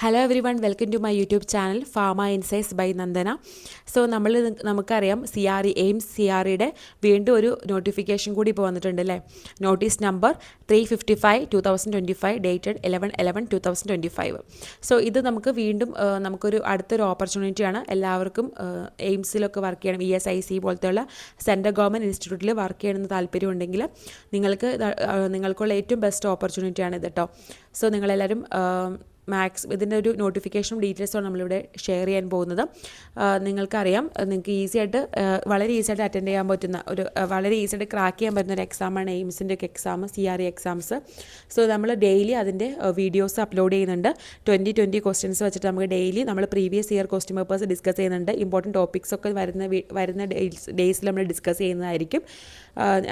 Hello everyone, welcome to my YouTube channel Pharma Insights by Nandana. So നമുക്കറിയാം AIIMS CREയുടെ വീണ്ടും ഒരു notification കൂടി ഇപ്പോൾ വന്നിട്ടുണ്ട് അല്ലേ. Notice number 355/2025 dated 11/11/2025. സോ ഇത് നമുക്ക് വീണ്ടും നമുക്കൊരു അടുത്തൊരു ഓപ്പർച്യൂണിറ്റിയാണ്. എല്ലാവർക്കും എയിംസിലൊക്കെ വർക്ക് ചെയ്യണം, ESIC പോലത്തെയുള്ള സെൻട്രൽ ഗവൺമെൻറ് ഇൻസ്റ്റിറ്റ്യൂട്ടിൽ വർക്ക് ചെയ്യണമെന്ന് താല്പര്യമുണ്ടെങ്കിൽ നിങ്ങൾക്കുള്ള ഏറ്റവും ബെസ്റ്റ് ഓപ്പർച്യൂണിറ്റിയാണ് ഇത് കേട്ടോ. സോ നിങ്ങളെല്ലാവരും ഇതിൻ്റെ ഒരു നോട്ടിഫിക്കേഷനും ഡീറ്റെയിൽസുമാണ് നമ്മളിവിടെ ഷെയർ ചെയ്യാൻ പോകുന്നത്. നിങ്ങൾക്കറിയാം, നിങ്ങൾക്ക് വളരെ ഈസി ആയിട്ട് അറ്റൻഡ് ചെയ്യാൻ പറ്റുന്ന വളരെ ഈസി ആയിട്ട് ക്രാക്ക് ചെയ്യാൻ പറ്റുന്ന ഒരു എക്സാമാണ് എയിംസിൻ്റെ ഒക്കെ എക്സാം, CRE എക്സാംസ്. സോ നമ്മൾ ഡെയിലി അതിൻ്റെ വീഡിയോസ് അപ്ലോഡ് ചെയ്യുന്നുണ്ട്. 20 ക്വസ്റ്റ്യൻസ് വെച്ചിട്ട് നമുക്ക് ഡെയിലി നമ്മൾ previous year question papers discuss ചെയ്യുന്നുണ്ട്. ഇമ്പോർട്ടൻറ്റ് ടോപ്പിക്സ് ഒക്കെ വരുന്ന ഡേയ്സിൽ നമ്മൾ ഡിസ്കസ് ചെയ്യുന്നതായിരിക്കും.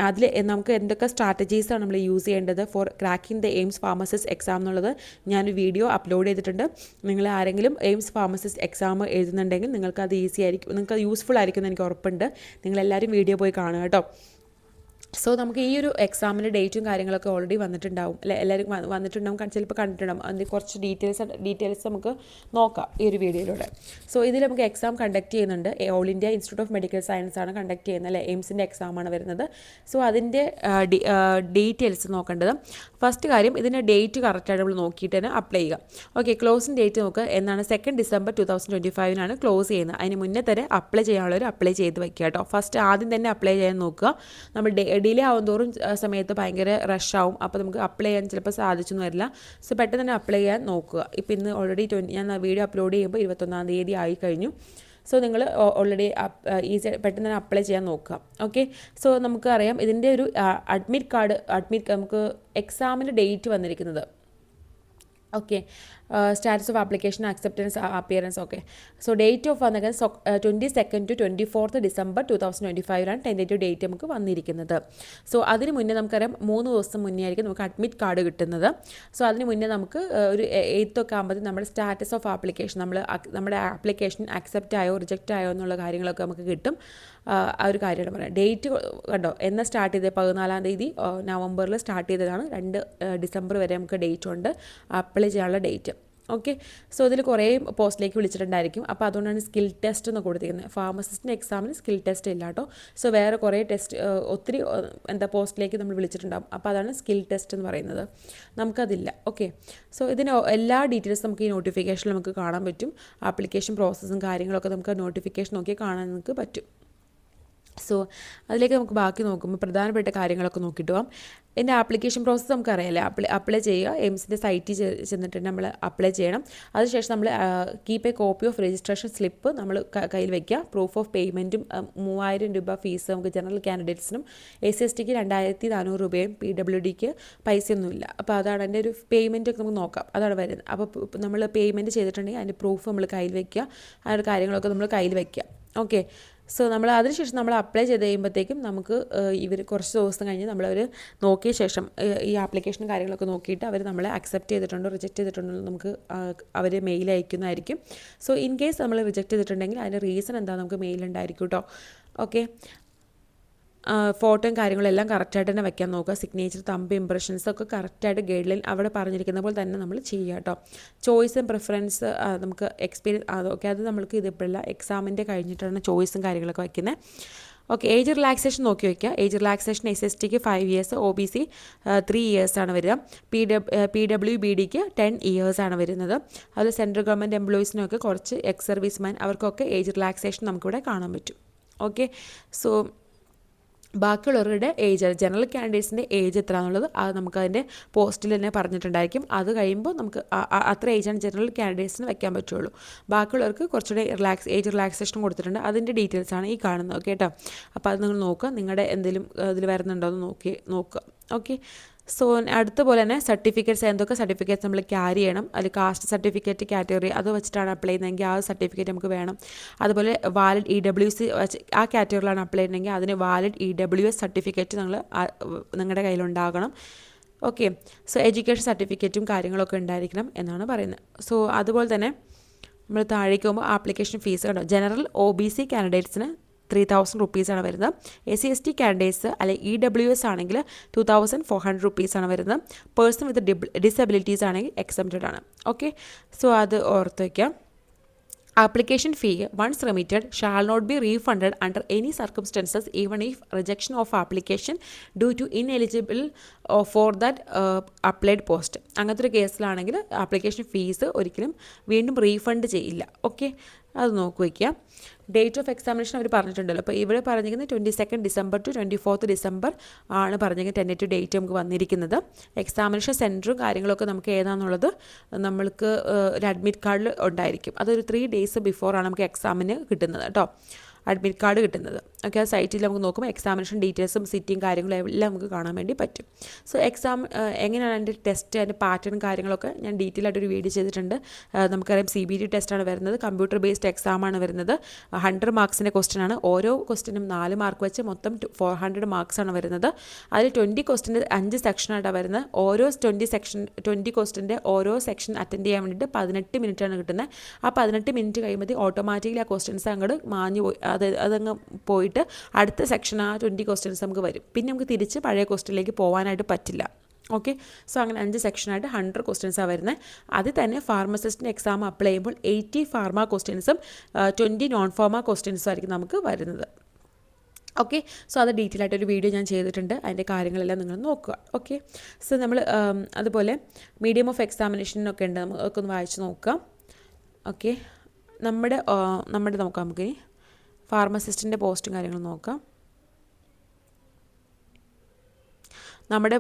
അതിൽ നമുക്ക് എന്തൊക്കെ സ്ട്രാറ്റജീസാണ് നമ്മൾ യൂസ് ചെയ്യേണ്ടത് for cracking the AIIMS pharmacist exam എന്നുള്ളത് ഞാനൊരു വീഡിയോ അപ്ലോഡ് ചെയ്തിട്ടുണ്ട്. നിങ്ങൾ ആരെങ്കിലും എയിംസ് ഫാർമസിസ്റ്റ് എക്സാം എഴുതുന്നുണ്ടെങ്കിൽ നിങ്ങൾക്ക് അത് ഈസി ആയിരിക്കും, നിങ്ങൾക്ക് യൂസ്ഫുൾ ആയിരിക്കും എന്ന് എനിക്ക് ഉറപ്പുണ്ട്. നിങ്ങളെല്ലാവരും വീഡിയോ പോയി കാണുക കേട്ടോ. സോ നമുക്ക് ഈ ഒരു എക്സാമിൻ്റെ ഡേറ്റും കാര്യങ്ങളൊക്കെ ഓൾറെഡി വന്നിട്ടുണ്ടാവും അല്ലെ, എല്ലാവരും വന്നിട്ടുണ്ടാവും, ചിലപ്പോൾ കണ്ടിട്ടുണ്ടാവും. അതിൻ്റെ കുറച്ച് ഡീറ്റെയിൽസ് നമുക്ക് നോക്കാം ഈ ഒരു വീഡിയോയിലൂടെ. സോ ഇതിൽ നമുക്ക് എക്സാം കണ്ടക്ട് ചെയ്യുന്നുണ്ട്. All India institute of medical science ആണ് കണ്ടക്ട് ചെയ്യുന്നത് അല്ലേ. എയിംസിൻ്റെ എക്സാമാണ് വരുന്നത്. സോ അതിൻ്റെ ഡീറ്റെയിൽസ് നോക്കേണ്ടത്. ഫസ്റ്റ് കാര്യം, ഇതിൻ്റെ ഡേറ്റ് കറക്റ്റായിട്ട് നമ്മൾ നോക്കിയിട്ട് തന്നെ അപ്ലൈ ചെയ്യുക. ഓക്കെ, ക്ലോസിംഗ് ഡേറ്റ് നോക്കുക എന്നാണ് 2 ഡിസംബർ 2025 ക്ലോസ് ചെയ്യുന്നത്. അതിന് മുന്നേ തന്നെ അപ്ലൈ ചെയ്യാനുള്ളവർ അപ്ലൈ ചെയ്ത് വയ്ക്കുക കേട്ടോ. ഫസ്റ്റ് ആദ്യം തന്നെ അപ്ലൈ ചെയ്യാൻ നോക്കുക. നമ്മൾ ഡിലേ ആവുന്തോറും സമയത്ത് ഭയങ്കര റഷ് ആവും, അപ്പോൾ നമുക്ക് അപ്ലൈ ചെയ്യാൻ ചിലപ്പോൾ സാധിച്ചൊന്നും വരില്ല. സോ പെട്ടെന്ന് തന്നെ അപ്ലൈ ചെയ്യാൻ നോക്കുക. ഇപ്പോൾ ഇന്ന് ഓൾറെഡി ഞാൻ വീഡിയോ അപ്ലോഡ് ചെയ്യുമ്പോൾ 21-ാം തീയതി ആയി കഴിഞ്ഞു. സോ നിങ്ങൾ ഓൾറെഡി ഈസി പെട്ടെന്ന് തന്നെ അപ്ലൈ ചെയ്യാൻ നോക്കുക. ഓക്കെ, സോ നമുക്കറിയാം ഇതിൻ്റെ ഒരു അഡ്മിറ്റ് നമുക്ക് എക്സാമിൻ്റെ ഡേറ്റ് വന്നിരിക്കുന്നത്. Okay, status of application, acceptance, appearance. Okay, so date of വന്നത് 22 to 24 ഡിസംബർ 2025 ടെൻറ്റേറ്റീവ് ഡേറ്റ് നമുക്ക് വന്നിരിക്കുന്നത്. സോ അതിന് മുന്നേ നമുക്കറിയാം 3 ദിവസം മുന്നേ ആയിരിക്കും നമുക്ക് അഡ്മിറ്റ് കാർഡ് കിട്ടുന്നത്. സോ അതിന് മുന്നേ നമുക്ക് ഒരു 8 ഒക്കെ ആകുമ്പോൾ നമ്മുടെ സ്റ്റാറ്റസ് ഓഫ് ആപ്ലിക്കേഷൻ, നമ്മുടെ ആപ്ലിക്കേഷൻ അക്സെപ്റ്റ് ആയോ റിജക്റ്റ് ആയോ എന്നുള്ള കാര്യങ്ങളൊക്കെ നമുക്ക് കിട്ടും. ആ ഒരു കാര്യമാണ് പറയാം. ഡേറ്റ് കണ്ടോ, എന്ന് സ്റ്റാർട്ട് ചെയ്തത് 14-ാം തീയതി നവംബറിൽ സ്റ്റാർട്ട് ചെയ്തതാണ്. 2 ഡിസംബർ വരെ നമുക്ക് ഡേറ്റ് ഉണ്ട് അപ്ലൈ ചെയ്യാനുള്ള ഡേറ്റ്. ഓക്കെ, സോ ഇതിൽ കുറേ പോസ്റ്റിലേക്ക് വിളിച്ചിട്ടുണ്ടായിരിക്കും. അപ്പോൾ അതുകൊണ്ടാണ് സ്കിൽ ടെസ്റ്റ് എന്ന് കൊടുത്തിരിക്കുന്നത്. ഫാർമസിസ്റ്റിൻ്റെ എക്സാമിന് സ്കിൽ ടെസ്റ്റ് ഇല്ല കേട്ടോ. സോ വേറെ കുറേ ഒത്തിരി പോസ്റ്റിലേക്ക് നമ്മൾ വിളിച്ചിട്ടുണ്ടാകും. അപ്പോൾ അതാണ് സ്കിൽ ടെസ്റ്റ് എന്ന് പറയുന്നത്. നമുക്കതില്ല. ഓക്കെ, സോ ഇതിന് എല്ലാ ഡീറ്റെയിൽസും നമുക്ക് ഈ നോട്ടിഫിക്കേഷനിൽ നമുക്ക് കാണാൻ പറ്റും. ആപ്ലിക്കേഷൻ പ്രോസസ്സും കാര്യങ്ങളൊക്കെ നമുക്ക് നോട്ടിഫിക്കേഷൻ നോക്കി കാണാൻ നമുക്ക് പറ്റും. സോ അതിലേക്ക് നമുക്ക് ബാക്കി നോക്കുമ്പോൾ പ്രധാനപ്പെട്ട കാര്യങ്ങളൊക്കെ നോക്കിയിട്ട് പോകാം. എൻ്റെ ആപ്ലിക്കേഷൻ പ്രോസസ്സ് നമുക്കറിയാമല്ലേ. അപ്ലൈ ചെയ്യുക, എയിംസിൻ്റെ സൈറ്റിൽ ചെന്നിട്ട് നമ്മൾ അപ്ലൈ ചെയ്യണം. അതിനുശേഷം നമ്മൾ keep A copy of registration slip നമ്മൾ കയ്യിൽ വയ്ക്കുക. പ്രൂഫ് ഓഫ് പേയ്മെൻറ്റും 3000 രൂപ ഫീസ് നമുക്ക് ജനറൽ കാൻഡിഡേറ്റ്സിനും, SC/STക്ക് 2400 രൂപയും, PWDക്ക് പൈസയൊന്നുമില്ല. അപ്പോൾ അതാണ് എൻ്റെ ഒരു പേയ്മെൻറ്റ് ഒക്കെ നമുക്ക് നോക്കാം. അതാണ് വരുന്നത്. അപ്പോൾ നമ്മൾ പേയ്മെൻറ്റ് ചെയ്തിട്ടുണ്ടെങ്കിൽ അതിൻ്റെ പ്രൂഫ് നമ്മൾ കയ്യിൽ വയ്ക്കുക. ആ ഒരു കാര്യങ്ങളൊക്കെ നമ്മൾ കയ്യിൽ വയ്ക്കുക. ഓക്കെ, സോ അതിനുശേഷം നമ്മൾ അപ്ലൈ ചെയ്ത് കഴിയുമ്പോഴത്തേക്കും നമുക്ക് ഇവർ കുറച്ച് ദിവസം കഴിഞ്ഞ് നമ്മളവർ നോക്കിയ ശേഷം ഈ ആപ്ലിക്കേഷനും കാര്യങ്ങളൊക്കെ നോക്കിയിട്ട് അവർ നമ്മളെ അക്സെപ്റ്റ് ചെയ്തിട്ടുണ്ടോ റിജക്റ്റ് ചെയ്തിട്ടുണ്ടോ നമുക്ക് അവർ മെയിൽ അയക്കുന്നതായിരിക്കും. സോ ഇൻ കേസ് നമ്മൾ റിജക്റ്റ് ചെയ്തിട്ടുണ്ടെങ്കിൽ അതിൻ്റെ റീസൺ എന്താണെന്ന് നമുക്ക് മെയിലുണ്ടായിരിക്കും കേട്ടോ. ഓക്കെ, ഫോട്ടോയും കാര്യങ്ങളെല്ലാം കറക്റ്റായിട്ട് തന്നെ വയ്ക്കാൻ നോക്കുക. സിഗ്നേച്ചർ, തമ്പ്, ഇംപ്രഷൻസ് ഒക്കെ കറക്റ്റായിട്ട് ഗൈഡ് ലൈൻ അവിടെ പറഞ്ഞിരിക്കുന്ന പോലെ തന്നെ നമ്മൾ ചെയ്യുക കേട്ടോ. ചോയ്സും പ്രിഫറൻസ് നമുക്ക് എക്സ്പീരിയൻസ് അതൊക്കെ അത് നമ്മൾക്ക് ഇതിപ്പോഴല്ല, എക്സാമിൻ്റെ കഴിഞ്ഞിട്ടാണ് ചോയ്സും കാര്യങ്ങളൊക്കെ വയ്ക്കുന്നത്. ഓക്കെ, ഏജ് റിലാക്സേഷൻ നോക്കി വയ്ക്കുക. ഏജ് റിലാക്സേഷൻ SC/STക്ക് 5 years, OBC 3 years ആണ് വരിക. PWBDക്ക് 10 years ആണ് വരുന്നത്. അതിൽ സെൻട്രൽ ഗവൺമെൻറ് എംപ്ലോയീസിനൊക്കെ കുറച്ച് എക്സ് സർവീസ്മാൻ അവർക്കൊക്കെ ഏജ് റിലാക്സേഷൻ നമുക്കിവിടെ കാണാൻ പറ്റും. ഓക്കെ, സോ ബാക്കിയുള്ളവരുടെ ഏജ്, ജനറൽ കാൻഡിഡേറ്റ്സിൻ്റെ ഏജ് എത്ര എന്നുള്ളത് അത് നമുക്കതിൻ്റെ പോസ്റ്റിൽ തന്നെ പറഞ്ഞിട്ടുണ്ടായിരിക്കും. അത് കഴിയുമ്പോൾ നമുക്ക് അത്ര ഏജാണ് ജനറൽ കാൻഡിഡേറ്റ്സിന് വയ്ക്കാൻ പറ്റുള്ളൂ. ബാക്കിയുള്ളവർക്ക് കുറച്ചുകൂടെ ഏജ് റിലാക്സേഷൻ കൊടുത്തിട്ടുണ്ട്. അതിൻ്റെ ഡീറ്റെയിൽസാണ് ഈ കാണുന്നത്. ഓക്കെ കേട്ടോ. അപ്പോൾ അത് നിങ്ങൾ നോക്കുക, നിങ്ങളുടെ എന്തെങ്കിലും ഇതിൽ വരുന്നുണ്ടോ എന്ന് നോക്കുക. ഓക്കെ, സോ അടുത്ത പോലെ തന്നെ സർട്ടിഫിക്കറ്റ്സ്, എന്തൊക്കെ സർട്ടിഫിക്കറ്റ്സ് നമ്മൾ ക്യാരി ചെയ്യണം. അതിൽ കാസ്റ്റ് സർട്ടിഫിക്കറ്റ് കാറ്റഗറി അത് വെച്ചിട്ടാണ് അപ്ലൈ ചെയ്യുന്നതെങ്കിൽ ആ സർട്ടിഫിക്കറ്റ് നമുക്ക് വേണം. അതുപോലെ വാലിഡ് EWC ആ കാറ്റഗറിയിലാണ് അപ്ലൈ ചെയ്യുന്നതെങ്കിൽ അതിന് വാലിഡ് EWS സർട്ടിഫിക്കറ്റ് നിങ്ങളുടെ കയ്യിലുണ്ടാകണം. ഓക്കെ, സോ എഡ്യൂക്കേഷൻ സർട്ടിഫിക്കറ്റും കാര്യങ്ങളൊക്കെ ഉണ്ടായിരിക്കണം എന്നാണ് പറയുന്നത്. സോ അതുപോലെ തന്നെ നമ്മൾ താഴേക്ക് പോകുമ്പോൾ ആപ്ലിക്കേഷൻ ഫീസ് കണ്ടോ. ജനറൽ OBC കാൻഡിഡേറ്റ്സിന് 3000 റുപ്പീസാണ് വരുന്നത്. SC/ST കാൻഡിഡേറ്റ്സ് അല്ലെങ്കിൽ EWS ആണെങ്കിൽ 2400 റുപ്പീസാണ് വരുന്നത്. പേഴ്സൺ വിത്ത് ഡിസബിലിറ്റീസ് ആണെങ്കിൽ എക്സംപ്റ്റഡ് ആണ്. ഓക്കെ, സോ അത് ഓർത്ത് വയ്ക്കാം. Application fee once remitted shall not be refunded under any circumstances even if rejection of application due to ineligible for that applied post. അങ്ങനത്തെ ഒരു കേസിലാണെങ്കിൽ ആപ്ലിക്കേഷൻ ഫീസ് ഒരിക്കലും വീണ്ടും refund ചെയ്യില്ല. ഓക്കെ, അത് നോക്കി വയ്ക്കുക. ഡേറ്റ് ഓഫ് എക്സാമിനേഷൻ അവർ പറഞ്ഞിട്ടുണ്ടല്ലോ. അപ്പോൾ ഇവിടെ പറഞ്ഞിരിക്കുന്നത് 22 ഡിസംബർ ടു 24 ഡിസംബർ ആണ് പറഞ്ഞിരിക്കുന്നത് ടെൻറ്റേറ്റീവ് ഡേറ്റ് നമുക്ക് വന്നിരിക്കുന്നത്. എക്സാമിനേഷൻ സെൻറ്ററും കാര്യങ്ങളൊക്കെ നമുക്ക് ഏതാണെന്നുള്ളത് നമ്മൾക്ക് ഒരു അഡ്മിറ്റ് കാർഡിൽ ഉണ്ടായിരിക്കും. അതൊരു 3 ഡേയ്സ് ബിഫോറാണ് നമുക്ക് എക്സാമിന് കിട്ടുന്നത് കേട്ടോ, അഡ്മിറ്റ് കാർഡ് കിട്ടുന്നത്. ഓക്കെ, ആ സൈറ്റിൽ നമുക്ക് നോക്കുമ്പോൾ എക്സാമിനേഷൻ ഡീറ്റെയിൽസും സിറ്റിയും കാര്യങ്ങളും എല്ലാം നമുക്ക് കാണാൻ വേണ്ടി പറ്റും. സോ എക്സാം എങ്ങനെയാണ് അതിൻ്റെ ടെസ്റ്റ്, അതിൻ്റെ പാറ്റേൺ കാര്യങ്ങളൊക്കെ ഞാൻ ഡീറ്റെയിൽ ആയിട്ടൊരു വീഡിയോ ചെയ്തിട്ടുണ്ട്. നമുക്കറിയാം CBT ടെസ്റ്റാണ് വരുന്നത്, കമ്പ്യൂട്ടർ ബേസ്ഡ് എക്സാമാണ് വരുന്നത്. 100 മാർക്സിൻ്റെ ക്വസ്റ്റ്യൻ ആണ്. ഓരോ ക്വസ്റ്റ്യനും 4 മാർക്ക് വെച്ച് മൊത്തം 400 മാർക്സാണ് വരുന്നത്. അതിൽ 20 ക്വസ്റ്റ്യൻ്റെ 5 സെക്ഷനായിട്ടാണ് വരുന്നത്. ഓരോ 20 ക്വസ്റ്റ്യൻ്റെ ഓരോ സെക്ഷൻ അറ്റൻഡ് ചെയ്യാൻ വേണ്ടിയിട്ട് 18 മിനിറ്റാണ് കിട്ടുന്നത്. ആ 18 മിനിറ്റ് കഴിയുമ്പോൾ ഓട്ടോമാറ്റിക്കലി ആ ക്വസ്റ്റ്യൻസ് അങ്ങോട്ട് മാഞ്ഞു പോയി, അതങ്ങ് പോയിട്ട് അടുത്ത സെക്ഷൻ ആ 20 ക്വസ്റ്റ്യൻസ് നമുക്ക് വരും. പിന്നെ നമുക്ക് തിരിച്ച് പഴയ ക്വസ്റ്റ്യനിലേക്ക് പോകാനായിട്ട് പറ്റില്ല. ഓക്കെ, സോ അങ്ങനെ 5 സെക്ഷനായിട്ട് 100 ക്വസ്റ്റ്യൻസാണ് വരുന്നത്. അതിൽ തന്നെ ഫാർമസിസ്റ്റിൻ്റെ എക്സാം അപ്ലൈ ചെയ്യുമ്പോൾ 80 ഫാർമ ക്വസ്റ്റ്യൻസും 20 നോൺ ഫാർമ ക്വസ്റ്റ്യൻസും ആയിരിക്കും നമുക്ക് വരുന്നത്. ഓക്കെ, സോ അത് ഡീറ്റെയിൽ ആയിട്ടൊരു വീഡിയോ ഞാൻ ചെയ്തിട്ടുണ്ട്. അതിൻ്റെ കാര്യങ്ങളെല്ലാം നിങ്ങൾ നോക്കുക. ഓക്കെ, സോ നമ്മൾ അതുപോലെ മീഡിയം ഓഫ് എക്സാമിനേഷനൊക്കെ ഉണ്ട്, നമുക്കൊക്കെ ഒന്ന് വായിച്ച് നോക്കാം. ഓക്കെ, നമ്മുടെ നോക്കാം. നമുക്ക് ഫാർമസിസ്റ്റിൻ്റെ പോസ്റ്റും കാര്യങ്ങളും നോക്കാം. നമ്മുടെ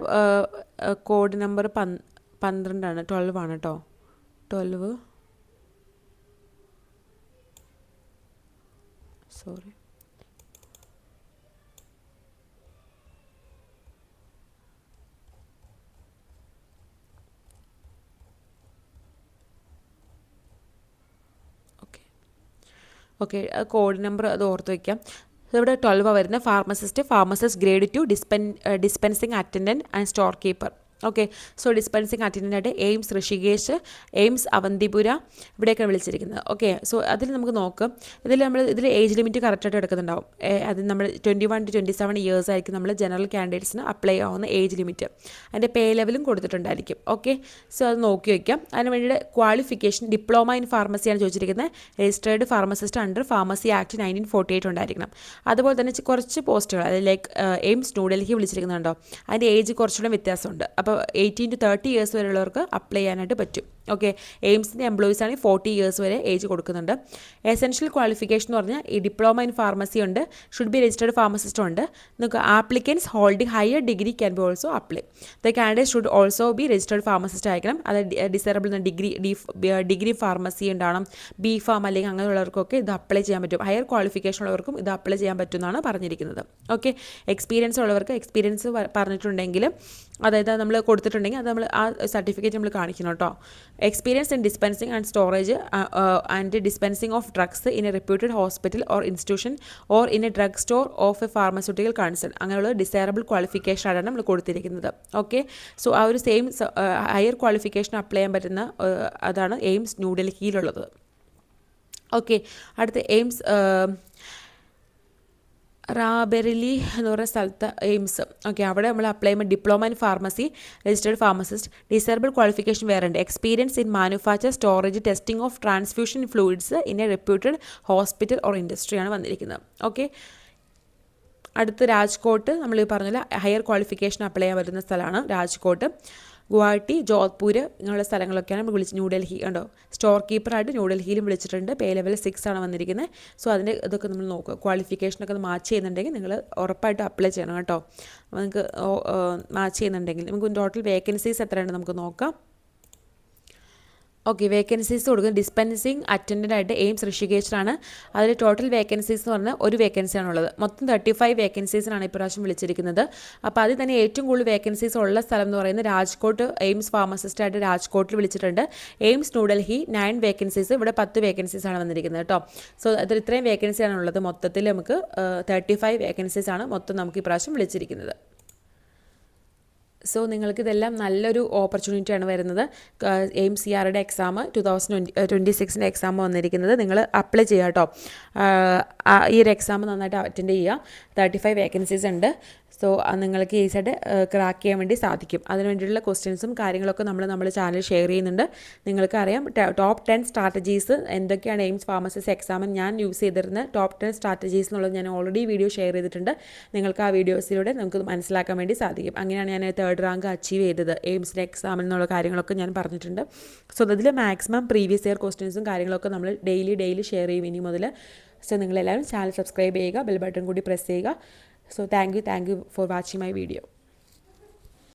കോഡ് നമ്പർ 12 12 ആണ് കേട്ടോ. 12 സോറി ഓക്കെ, കോഡ് നമ്പർ അത് ഓർത്ത് വയ്ക്കാം. ഇവിടെ 12 വരുന്നത് pharmacist grade 2 dispensing attendant and store keeper. Okay, so dispensing അറ്റൻഡൻ്റായിട്ട് എയിംസ് ഋഷികേശ്, എയിംസ് അവന്തിപുര ഇവിടെയൊക്കെ വിളിച്ചിരിക്കുന്നത്. ഓക്കെ, സോ അതിൽ നമുക്ക് നോക്കാം. ഇതിൽ ഏജ് ലിമിറ്റ് കറക്റ്റായിട്ട് എടുക്കുന്നുണ്ടാവും. അത് നമ്മൾ 21 to 27 ഇയേഴ്സ് ആയിരിക്കും നമ്മൾ ജനറൽ കാൻഡിഡേറ്റ്സിന് അപ്ലൈ ആവുന്ന ഏജ് ലിമിറ്റ്. അതിൻ്റെ പേ ലെവലും കൊടുത്തിട്ടുണ്ടായിരിക്കും. ഓക്കെ, സോ അത് നോക്കി വയ്ക്കാം. അതിന് വേണ്ടിയിട്ട് ക്വാളിഫിക്കേഷൻ ഡിപ്ലോമ ഇൻ ഫാർമസിയാണ് ചോദിച്ചിരിക്കുന്നത്. Registered pharmacist under pharmacy act 1948 ഉണ്ടായിരിക്കണം. അതുപോലെ തന്നെ കുറച്ച് പോസ്റ്റുകൾ, അതായത് ലൈക്ക് എയിംസ് ന്യൂഡൽഹി വിളിച്ചിരിക്കുന്നുണ്ടോ, അതിൻ്റെ ഏജ് കുറച്ചുകൂടെ വ്യത്യാസമുണ്ട്. അപ്പോൾ 18 to 30 ഇയേഴ്സ് വരെയുള്ളവർക്ക് അപ്ലൈ ചെയ്യാനായിട്ട് പറ്റും. ഓക്കെ, എയിംസിൻ്റെ എംപ്ലോയീസ് ആണെങ്കിൽ 40 ഇയേഴ്സ് വരെ ഏജ് കൊടുക്കുന്നുണ്ട്. എസെൻഷ്യൽ ക്വാളിഫിക്കേഷൻ എന്ന് പറഞ്ഞാൽ ഈ ഡിപ്ലോമ ഇൻ ഫാർമസി ഉണ്ട്, ഷുഡ് ബി രജിസ്റ്റേർഡ് ഫാർമസിസ്റ്റ് ഉണ്ട്. നമുക്ക് applicants holding higher degree can be also apply. The candidate should also be registered pharmacist ആയിരിക്കണം. അത് ഡിസേബിൾ ഡിഗ്രി ഫാർമസി ഉണ്ടാവണം. B.Pharm അല്ലെങ്കിൽ അങ്ങനെയുള്ളവർക്കൊക്കെ ഇത് അപ്ലൈ ചെയ്യാൻ പറ്റും. ഹയർ ക്വാളിഫിക്കേഷൻ ഉള്ളവർക്കും ഇത് അപ്ലൈ ചെയ്യാൻ പറ്റുമെന്നാണ് പറഞ്ഞിരിക്കുന്നത്. ഓക്കെ, എക്സ്പീരിയൻസ് ഉള്ളവർക്ക് എക്സ്പീരിയൻസ് പറഞ്ഞിട്ടുണ്ടെങ്കിൽ, അതായത് നമ്മൾ കൊടുത്തിട്ടുണ്ടെങ്കിൽ അത് നമ്മൾ ആ സർട്ടിഫിക്കറ്റ് നമ്മൾ കാണിക്കണം കേട്ടോ. Experience in dispensing and storage and dispensing of drugs in a reputed hospital or institution or in A drug store of A pharmaceutical concern, അങ്ങനെയുള്ള ഡിസൈറബിൾ ക്വാളിഫിക്കേഷനാണ് നമ്മൾ കൊടുത്തിരിക്കുന്നത്. ഓക്കെ, സോ ആ ഒരു സെയിം ഹയർ ക്വാളിഫിക്കേഷൻ അപ്ലൈ ചെയ്യാൻ പറ്റുന്ന അതാണ് എയിംസ് ന്യൂഡൽഹിയിലുള്ളത്. Okay, അടുത്ത എയിംസ് റാബെറിലി എന്ന് പറയുന്ന സ്ഥലത്ത് എയിംസ്. ഓക്കെ, അവിടെ നമ്മൾ അപ്ലൈ ചെയ്യുമ്പോൾ diploma in pharmacy registered pharmacist, desirable qualification വേറെ ഉണ്ട്. Experience in manufacture storage testing of transfusion fluids in a reputed hospital or ഇൻഡസ്ട്രിയാണ് വന്നിരിക്കുന്നത്. ഓക്കെ, അടുത്ത് രാജ്കോട്ട്, നമ്മൾ പറഞ്ഞില്ല ഹയർ ക്വാളിഫിക്കേഷൻ അപ്ലൈ ചെയ്യാൻ പറ്റുന്ന സ്ഥലമാണ് രാജ്കോട്ട്. ഗുവാഹട്ടി, ജോധ്പൂർ ഇങ്ങനെയുള്ള സ്ഥലങ്ങളൊക്കെയാണ് നമ്മൾ ന്യൂഡൽഹി ഉണ്ടോ, സ്റ്റോർ കീപ്പറായിട്ട് ന്യൂഡൽഹിയിലും വിളിച്ചിട്ടുണ്ട്. പേ ലെവൽ 6 ആണ് വന്നിരിക്കുന്നത്. സോ അതിൻ്റെ ഇതൊക്കെ നമ്മൾ നോക്കുക. ക്വാളിഫിക്കേഷനൊക്കെ മാച്ച് ചെയ്യുന്നുണ്ടെങ്കിൽ നിങ്ങൾ ഉറപ്പായിട്ട് അപ്ലൈ ചെയ്യണം കേട്ടോ. നിങ്ങൾക്ക് മാച്ച് ചെയ്യുന്നുണ്ടെങ്കിൽ നമുക്ക് ടോട്ടൽ വേക്കൻസീസ് എത്രയുണ്ട് നമുക്ക് നോക്കാം. ഓക്കെ, വേക്കൻസീസ് കൊടുക്കുന്നത് ഡിസ്പെൻസിങ് അറ്റൻഡൻ്റ് ആയിട്ട് എയിംസ് ഋഷികേശിലാണ്. അതിൽ ടോട്ടൽ വേക്കൻസീസ് എന്ന് പറഞ്ഞാൽ ഒരു വേക്കൻസിയാണുള്ളത്. മൊത്തം 35 വേക്കൻസീസിനാണ് ഇപ്രാവശ്യം വിളിച്ചിരിക്കുന്നത്. അപ്പോൾ അതിൽ തന്നെ ഏറ്റവും കൂടുതൽ വേക്കൻസീസ് ഉള്ള സ്ഥലം എന്ന് പറയുന്നത് രാജ്കോട്ട്. എയിംസ് ഫാർമസിസ്റ്റായിട്ട് രാജ്കോട്ടിൽ വിളിച്ചിട്ടുണ്ട്. എയിംസ് ന്യൂഡൽഹി 9 വേക്കൻസീസ്, ഇവിടെ 10 വേക്കൻസീസാണ് വന്നിരിക്കുന്നത് കേട്ടോ. സോ അതിൽ ഇത്രയും വേക്കൻസിയാണ് ഉള്ളത്. മൊത്തത്തിൽ നമുക്ക് 35 വേക്കൻസീസാണ് മൊത്തം നമുക്ക് ഇപ്രാവശ്യം വിളിച്ചിരിക്കുന്നത്. സോ നിങ്ങൾക്കിതെല്ലാം നല്ലൊരു ഓപ്പർച്യൂണിറ്റിയാണ് വരുന്നത്. എയിം CRയുടെ എക്സാം 2026 എക്സാം വന്നിരിക്കുന്നത്. നിങ്ങൾ അപ്ലൈ ചെയ്യുക കേട്ടോ. ഈ ഒരു എക്സാം നന്നായിട്ട് അറ്റൻഡ് ചെയ്യുക. 35 വേക്കൻസീസ് ഉണ്ട്. സോ നിങ്ങൾക്ക് ഈസിയായിട്ട് ക്രാക്ക് ചെയ്യാൻ വേണ്ടി സാധിക്കും. അതിനുവേണ്ടിയുള്ള ക്വസ്റ്റ്യൻസും കാര്യങ്ങളൊക്കെ നമ്മൾ ചാനൽ ഷെയർ ചെയ്യുന്നുണ്ട്. നിങ്ങൾക്കറിയാം ടോപ്പ് 10 സ്ട്രാറ്റജീസ് എന്തൊക്കെയാണ് എയിംസ് ഫാർമസിസ്റ്റ് എക്സാമിന് ഞാൻ യൂസ് ചെയ്തിരുന്ന ടോപ്പ് 10 സ്ട്രാറ്റജീസ് എന്നുള്ളത് ഞാൻ ഓൾറെഡി വീഡിയോ ഷെയർ ചെയ്തിട്ടുണ്ട്. നിങ്ങൾക്ക് ആ വീഡിയോസിലൂടെ നമുക്ക് മനസ്സിലാക്കാൻ വേണ്ടി സാധിക്കും. അങ്ങനെയാണ് ഞാൻ 3rd റാങ്ക് അച്ചീവ് ചെയ്തത് എയിംസിൻ്റെ എക്സാമിൽ എന്നുള്ള കാര്യങ്ങളൊക്കെ ഞാൻ പറഞ്ഞിട്ടുണ്ട്. സോ അതിൽ മാക്സിമം പ്രീവിയസ് ഇയർ ക്വസ്റ്റ്യൻസും കാര്യങ്ങളൊക്കെ നമ്മൾ ഡെയിലി ഷെയർ ചെയ്യും ഇനി മുതൽ. സോ നിങ്ങളെല്ലാവരും ചാനൽ സബ്സ്ക്രൈബ് ചെയ്യുക, ബെൽ ബട്ടൺ കൂടി പ്രസ് ചെയ്യുക. So thank you for watching my video.